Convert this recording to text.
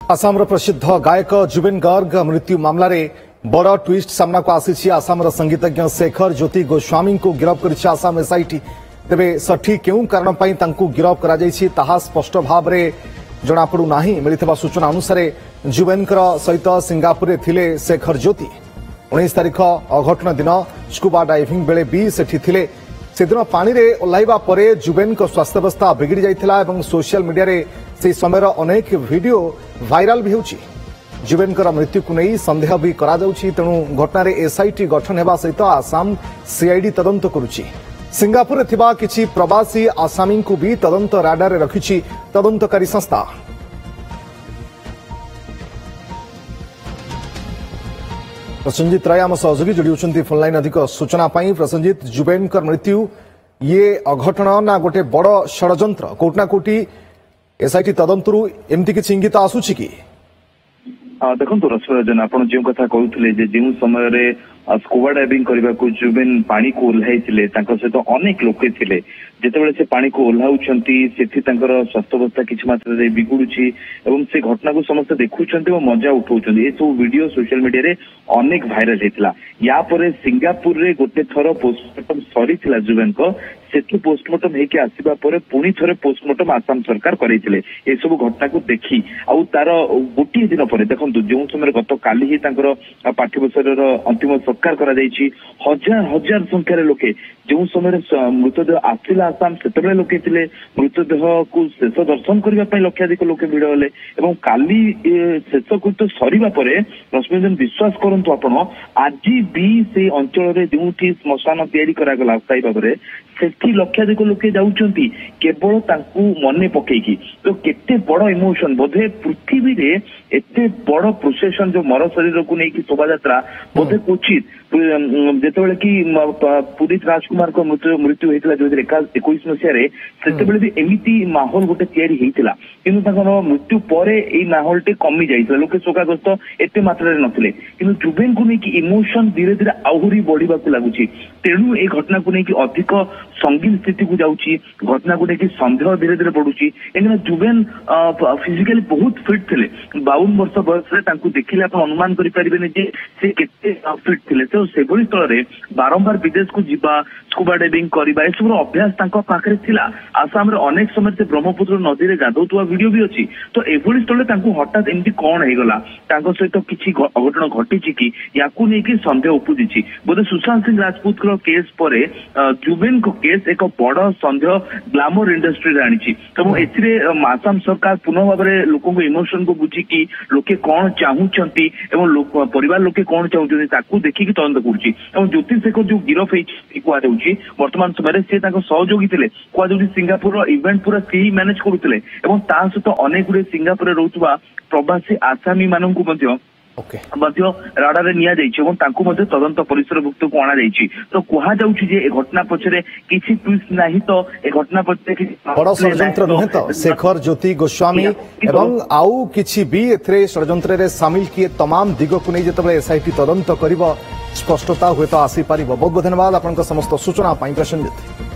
आसाम प्रसिद्ध गायक जुबिन गर्ग मृत्यु मामला रे बड़ ट्विस्ट सामना को आसी आसाम संगीतज्ञ शेखर ज्योति गोस्वामी को गिरफ्त कर आसाम एसआईटी तेबे सठी केउ कारण पई तांकू गिरफ्त करा जायछि ताहा स्पष्ट भाव रे जना पड़ू नाही मिलिथिबा सूचना अनुसार जुबिनकर सहित सिंगापुर रे थिले शेखर ज्योति 19 तारिख अघटन दिन स्कूबा डाइविंग बेले भी सेठी थिले सेदिन पानी रे ओल्लाइबा परे जुबिन को स्वास्थ्यावस्था बिगड़ी जाइथिला एवं सोशल मीडिया रे से समय अनेक वीडियो वायरल भी होछि जुबिन मृत्यु को नहीं संदेह भी करा जाउछि तेणु घटना एसआईटी गठन हेबा सहित आसाम सीआईडी तदंत करुछि सिंगापुर थिबा किछि प्रवासी आसामी को भी तदंत राडार रे रखिछि तदंतकारी संस्था। प्रसंजित राय आम सहयोगी जोड़ी होती फोनलाइन अधिक सूचना पाई। प्रसंजित जुबिन मृत्यु ये अघटन ना गोटे बड़ षड्यंत्र कोटना कोटी एसआईटी तदंतरु एमती किछि इंगित आसुछि कि देखो रसरंजन आप जो कथा कहते जो समय स्कूबा डाइविंग करने को जुबिन पानी को ओह्लाई सहित अनेक लोके थे जितेबाला से पानी को ओह्लाउछंती सेठी तांकर स्वास्थ्यावस्था किछि मात्रा बिगुड़ुछि एवं से घटना को समस्त देखुछंती और मजा उठाउछंती ए सब वीडियो सोशल मीडिया रे अनेक वायरल हेतिला। या परे सिंगापुर रे गोटे थर पोस्टमार्टम सरी थिला जुबिन को सेठी पोस्टमार्टम हेके आसीबा परे पुणी थरे पोस्टमार्टम आसाम सरकार करैथिले ए सब घटना को देखि आउ तार गोटी दिन परे देखंतु जो समय गत काली ही तांकर पार्थिव शरीर अंतिम संस्कार करा जायछि हजार हजार संख्यार लोके जो समय मृतदेह आसिला आसाम से लोके थे मृतदेह को शेष दर्शन करने लक्षाधिक लोके भिड़ हेले और काली शेषकृत्य सरिबा परे रश्मिरंजन विश्वास करंतु आपण आज भी से अंचल जो श्मशान तैयारी करागला अस्थायी भाव में सेठी लक्षाधिक लोके जाउछंती केवल तांकू मने पकेकी तो केते बड़ इमोशन बोधे पृथ्वी रे एते बड़ प्रोसेसन जो मर शरीर को नहीं शोभा यात्रा बोधे उचित जेतेबेले कि पुनीत राजकुमार को मृत्यु होता 2021 मसीह से भी एमती माहौल गोटे तैयारी होता कि मृत्यु पर माहौल टे कमी जाइए लोके शोकाग्रस्त एते मात्रा नथिले किंतु जुबिन को नहीं इमोशन धीरे धीरे आहरी बढ़ा लगुच तेणु ये घटना को नहीं अधिक संगीन स्थिति को जाऊँगी घटना को लेकिन सन्देह धीरे धीरे बढ़ुची कहीं जुबिन फिजिकाली बहुत फिट थे 52 वर्ष बयस देखिले आप अनुमान करें से केते फिट थे तो से स्थल में बारंबार विदेश को जीवा स्कूबा डाइविंग करवा एसब अभ्यास पाखे थिला आसाम रे अनेक समय से ब्रह्मपुत्र नदी में गाधौवा वीडियो भी अच्छी तो एभली स्थल हठात एमती कौन होगला सहित किसी अघटन घटी कि या सन्देह उपजी बोधे सुशांत सिंह राजपूत केस पर जुबिन को केस एक बड़ सन्देह ग्लामर इंडस्ट्री आनी आसाम सरकार पुनः भाव में लोक इमोशन को बुझिकी लोके कौन चाहूंट परिवार लोके कौन चाहूँ देखिकी तदंत करुच्ची ज्योति शेखर जो गिरफ कहुच्छी वर्तमान समय से सहयोगी थे कहुच्छी सिंगापुर इवेंट पूरा सी ही मैनेज करुले सहित अनेक गुड़े सिंगापुर रोकुवा प्रवासी आसामी मानक राडार नि तदंत परिसरभुक्त को अणा तो कहुच्छी घटना पछरे किसी ट्विस्ट नहीं तो ए घटना पछरे बड़ षड्यंत्र नुहे तो शेखर ज्योति गोस्वामी एवं आउ किछि भी एथरे षड्यंत्र रे शामिल किए तमाम दिग को नहीं जेतबे एसआईटी तदंत करिवो स्पष्टता हुए तो आसी पारिबो। बहुत बहुत धन्यवाद आपनका समस्त सूचना पाई प्रसन्नजित।